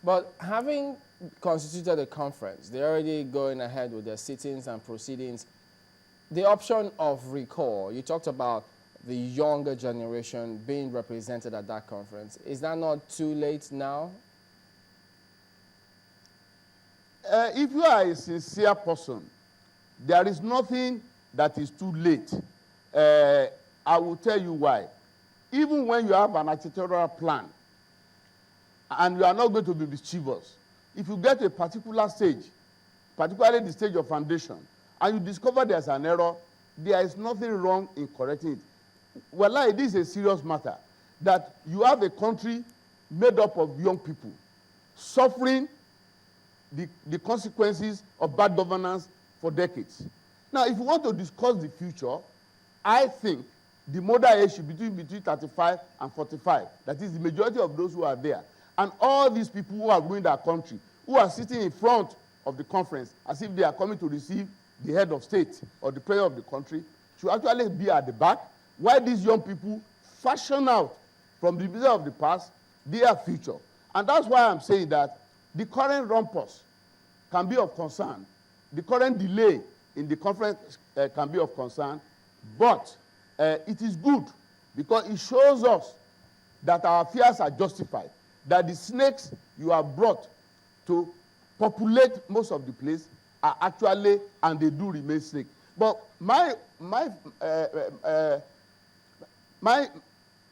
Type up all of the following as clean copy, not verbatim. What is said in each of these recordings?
But having constituted a conference, they're already going ahead with their sittings and proceedings. The option of recall, you talked about the younger generation being represented at that conference. Is that not too late now? If you are a sincere person, there is nothing that is too late. I will tell you why. Even when you have an architectural plan and you are not going to be mischievous, if you get to a particular stage, particularly the stage of foundation, and you discover there's an error, there is nothing wrong in correcting it. Well, this is a serious matter, that you have a country made up of young people suffering the consequences of bad governance for decades. Now, if you want to discuss the future, I think the model age should be between 35 and 45. That is the majority of those who are there. And all these people who are ruining our country, who are sitting in front of the conference as if they are coming to receive the head of state or the president of the country, should actually be at the back, while these young people fashion out from the business of the past their future. And that's why I'm saying that the current rumpus can be of concern. The current delay in the conference can be of concern, but it is good because it shows us that our fears are justified, that the snakes you have brought to populate most of the place are actually, and they do remain snakes. But my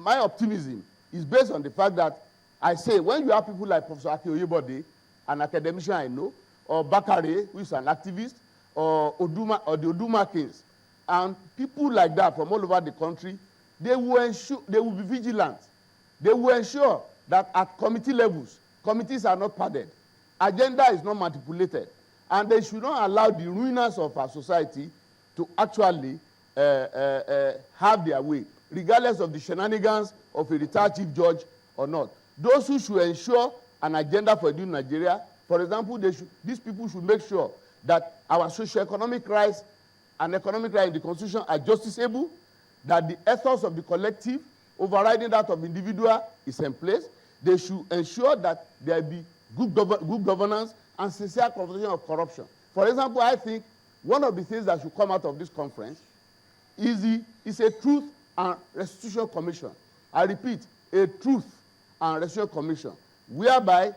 optimism is based on the fact that I say when you have people like Professor Aki Oyebode, an academician I know, or Bakare, who is an activist, or Oduma, or the Oduma Kings, and people like that from all over the country, they will be vigilant. They will ensure that at committee levels, committees are not padded, agenda is not manipulated, and they should not allow the ruiners of our society to actually have their way, regardless of the shenanigans of a retired chief judge or not. Those who should ensure an agenda for new Nigeria, for example, these people should make sure that our socio-economic rights and economic rights in the Constitution are justiciable, that the ethos of the collective, overriding that of individual, is in place. They should ensure that there be good governance and sincere confrontation of corruption. For example, I think one of the things that should come out of this conference is a Truth and Restitution Commission. I repeat, a Truth and Restitution Commission, whereby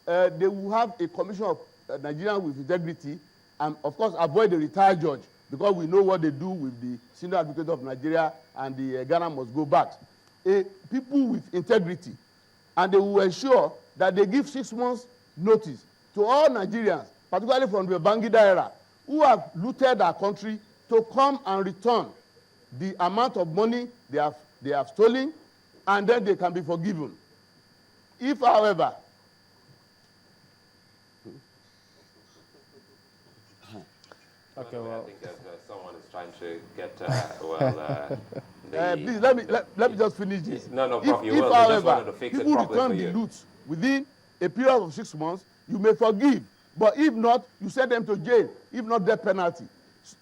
they will have a commission of Nigerians with integrity, and of course avoid the retired judge, because we know what they do with the Senior Advocate of Nigeria and the Ghana must go back. People with integrity, and they will ensure that they give 6 months notice to all Nigerians, particularly from the Babangida era, who have looted our country, to come and return the amount of money they have stolen, and then they can be forgiven. If, however, okay, well, I think that someone is trying to get please let me just finish this. No, Prof, you will. If, I however, just wanted to fix it people properly return for the you. loot within a period of 6 months, you may forgive. But if not, you send them to jail, if not death penalty.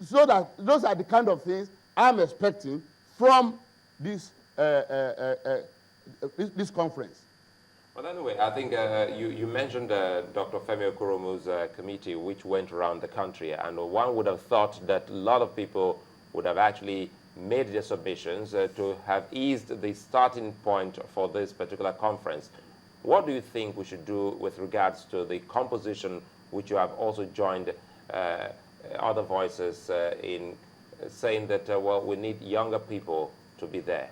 So that those are the kind of things I'm expecting from this this conference. Well, anyway, I think you mentioned Dr. Femi Okuromu's committee, which went around the country, and one would have thought that a lot of people would have actually made their submissions to have eased the starting point for this particular conference. What do you think we should do with regards to the composition, which you have also joined other voices in saying that, well, we need younger people to be there?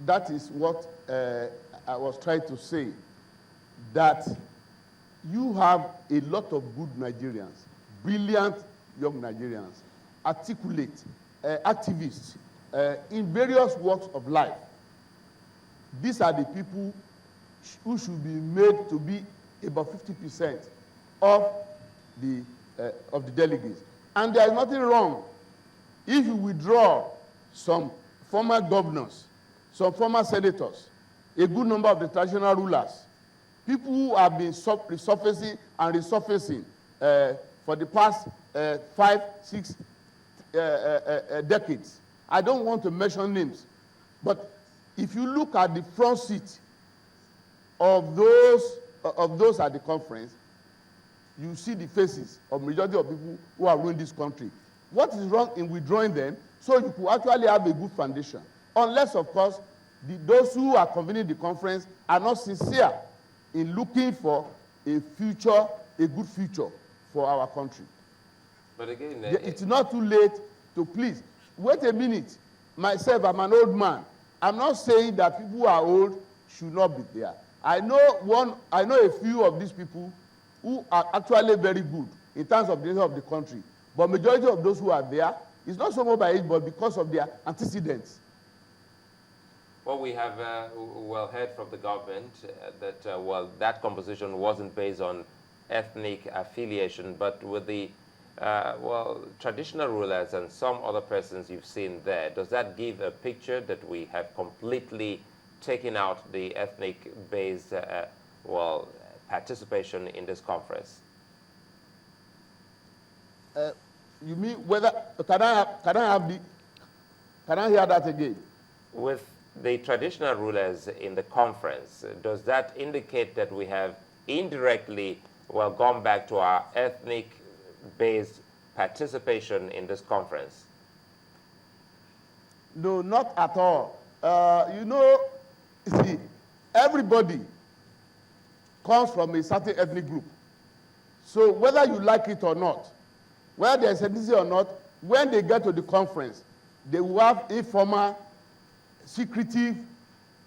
That is what I was trying to say, that you have a lot of good Nigerians, brilliant young Nigerians, articulate, activists in various walks of life. These are the people who should be made to be about 50% of the delegates. And there is nothing wrong if you withdraw some former governors, some former senators, a good number of the traditional rulers, people who have been resurfacing and resurfacing for the past 5, 6 decades. I don't want to mention names, but if you look at the front seat of those at the conference, you see the faces of majority of people who are ruining this country. What is wrong in withdrawing them so you could actually have a good foundation? Unless, of course, those who are convening the conference are not sincere in looking for a future, a good future for our country. But again, it's not too late to please. Wait a minute. Myself, I'm an old man. I'm not saying that people who are old should not be there. I know a few of these people who are actually very good in terms of the nature of the country. But majority of those who are there is not so much by age, but because of their antecedents. Well, we have heard from the government that that composition wasn't based on ethnic affiliation, but with the traditional rulers and some other persons you've seen there, does that give a picture that we have completely taken out the ethnic-based participation in this conference? You mean whether can I hear that again? With the traditional rulers in the conference, does that indicate that we have indirectly gone back to our ethnic-based participation in this conference? No, not at all. See, everybody comes from a certain ethnic group. So whether you like it or not, whether there's ethnicity or not, when they get to the conference, they will have informal, secretive,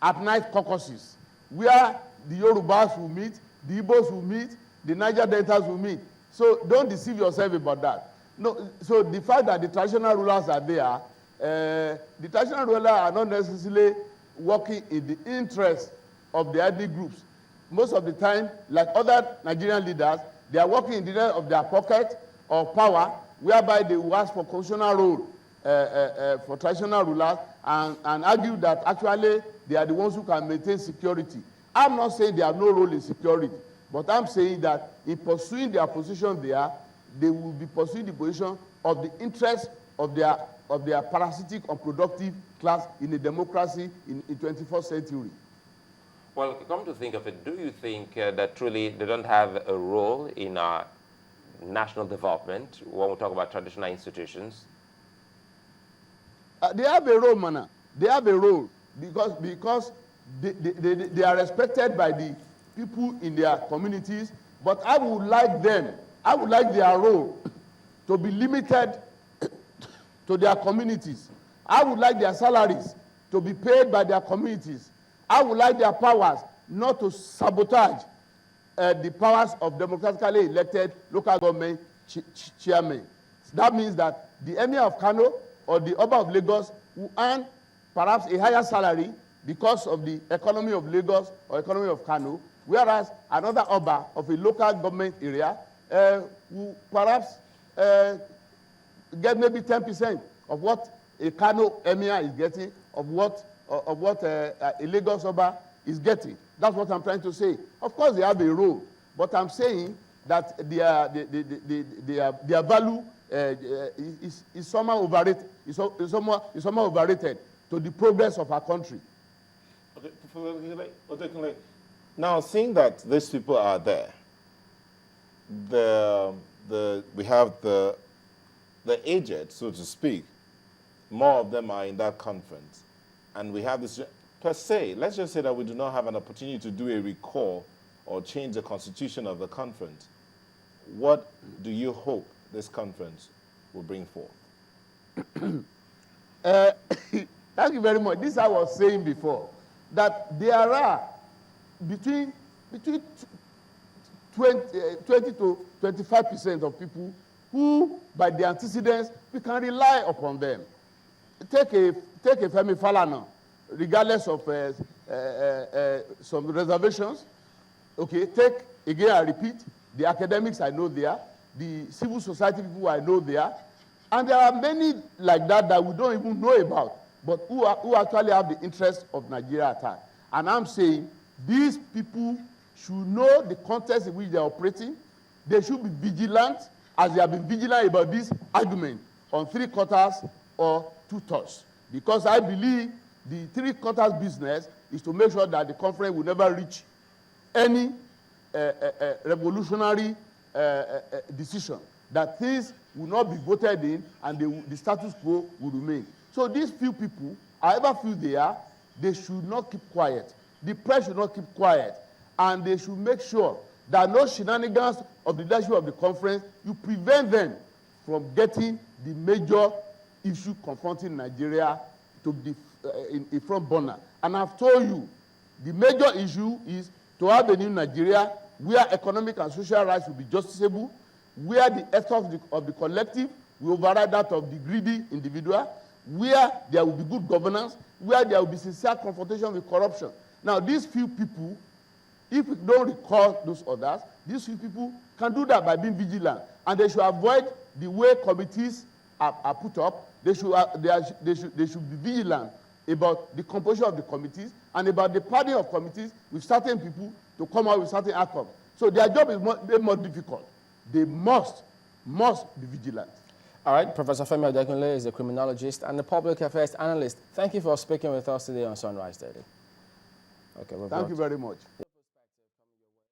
at-night caucuses, where the Yorubas will meet, the Igbos will meet, the Niger Deltas will meet. So don't deceive yourself about that. No, so the fact that the traditional rulers are there, the traditional rulers are not necessarily working in the interest of the ethnic groups. Most of the time, like other Nigerian leaders, they are working in the interest of their pocket or power, whereby they will ask for constitutional role for traditional rulers and argue that actually they are the ones who can maintain security. I'm not saying they have no role in security, but I'm saying that in pursuing their position there, they will be pursuing the position of the interest of their parasitic, unproductive class in a democracy in 21st century. Well, come to think of it, do you think that truly they don't have a role in our national development when we talk about traditional institutions? They have a role, man. They have a role because they are respected by the people in their communities. But I would like their role to be limited to their communities. I would like their salaries to be paid by their communities. I would like their powers not to sabotage the powers of democratically elected local government chairmen. That means that the Emir of Kano or the Oba of Lagos will earn perhaps a higher salary because of the economy of Lagos or economy of Kano, whereas another Oba of a local government area will perhaps get maybe 10% of what a Kano Emir is getting, of what a Lagos Oba is getting. That's what I'm trying to say. Of course, they have a role, but I'm saying that their value is somehow overrated. Is somehow overrated to the progress of our country. Okay, now, seeing that these people are there, we have the aged, so to speak. More of them are in that conference, and we have this. Per se, let's just say that we do not have an opportunity to do a recall or change the constitution of the conference. What do you hope this conference will bring forth? Thank you very much. This I was saying before, that there are between 20 to 25% of people who, by their antecedents, we can rely upon them. Take a Femi Falana, regardless of some reservations. Okay, again, I repeat, the academics I know there, the civil society people I know there, and there are many like that we don't even know about, but who actually have the interest of Nigeria at heart. And I'm saying these people should know the context in which they are operating. They should be vigilant, as they have been vigilant about this argument on 3/4 or 2/3. Because I believe the 3/4 business is to make sure that the conference will never reach any revolutionary decision, that things will not be voted in and the status quo will remain. So these few people, however few they are, they should not keep quiet. The press should not keep quiet. And they should make sure that no shenanigans of the leadership of the conference, you prevent them from getting the major issue confronting Nigeria to be in front burner. And I've told you, the major issue is to have a new Nigeria where economic and social rights will be justiciable, where the effort of the collective will override that of the greedy individual, where there will be good governance, where there will be sincere confrontation with corruption. Now, these few people, if we don't recall those others, these few people can do that by being vigilant. And they should avoid the way committees are put up. They should be vigilant about the composition of the committees and about the padding of committees with certain people to come out with certain outcomes. So their job is more difficult. They must be vigilant. All right, Professor Femi Odekunle is a criminologist and a public affairs analyst. Thank you for speaking with us today on Sunrise Daily. Okay, thank you very much.